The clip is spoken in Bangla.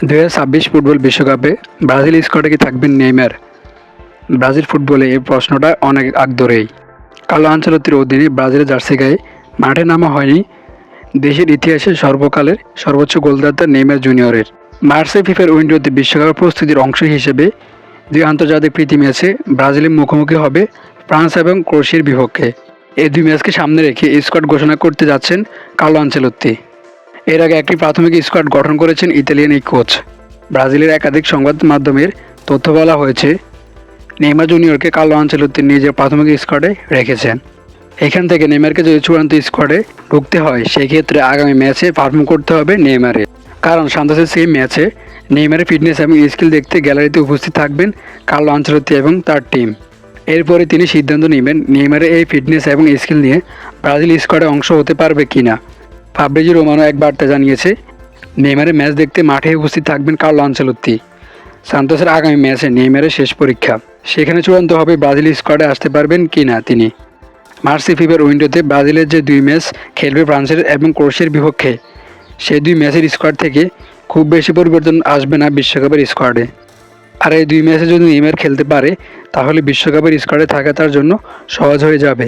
2026 ফুটবল বিশ্বকাপে ব্রাজিল স্কোয়াডে কি থাকবেন নেইমার? ব্রাজিল ফুটবলে এই প্রশ্নটা অনেক আগ ধরেই। কার্লো আনচেলত্তির অধীনে ব্রাজিলের জার্সি গায়ে মাঠে নামা হয়নি দেশের ইতিহাসে সর্বকালের সর্বোচ্চ গোলদাতা নেইমার জুনিয়রের। মার্চে ফিফার উইন্ডোতে বিশ্বকাপের প্রস্তুতির অংশ হিসেবে দুই আন্তর্জাতিক প্রীতি ম্যাচে ব্রাজিলের মুখোমুখি হবে ফ্রান্স এবং ক্রোয়েশিয়ার বিপক্ষে। এই দুই ম্যাচকে সামনে রেখে স্কোয়াড ঘোষণা করতে যাচ্ছেন কার্লো আনচেলত্তি। এর আগে একটি প্রাথমিক স্কোয়াড গঠন করেছেন ইতালিয়ান এই কোচ। ব্রাজিলের একাধিক সংবাদ মাধ্যমের তথ্য বলা হয়েছে, নেইমার জুনিয়রকে কার্লো আনচেলত্তি নিজের প্রাথমিক স্কোয়াডে রেখেছেন। এখান থেকে নেইমারকে যদি চূড়ান্ত স্কোয়াডে ঢুকতে হয়, সেক্ষেত্রে আগামী ম্যাচে পারফর্ম করতে হবে নেইমারের। কারণ সান্তোসের সেই ম্যাচে নেইমারের ফিটনেস এবং স্কিল দেখতে গ্যালারিতে উপস্থিত থাকবেন কার্লো আনচেলত্তি এবং তার টিম। এরপরে তিনি সিদ্ধান্ত নেবেন নেইমারের এই ফিটনেস এবং স্কিল নিয়ে ব্রাজিল স্কোয়াডে অংশ হতে পারবে কিনা। ফাব্রিজি রোমানো এক বার্তা জানিয়েছে, নেইমারের ম্যাচ দেখতে মাঠে উপস্থিত থাকবেন কার্লো আনচেলত্তি। সান্তোসের আগামী ম্যাচে নেইমারের শেষ পরীক্ষা, সেখানে চূড়ান্ত হবে ব্রাজিল স্কোয়াডে আসতে পারবেন কিনা তিনি। মার্চে ফিফার উইন্ডোতে ব্রাজিলের যে দুই ম্যাচ খেলবে ফ্রান্সের এবং ক্রোয়েশিয়ার বিপক্ষে, সেই দুই ম্যাচের স্কোয়াড থেকে খুব বেশি পরিবর্তন আসবে না বিশ্বকাপের স্কোয়াডে। আর এই দুই ম্যাচে যদি নেইমার খেলতে পারে, তাহলে বিশ্বকাপের স্কোয়াডে থাকা তার জন্য সহজ হয়ে যাবে।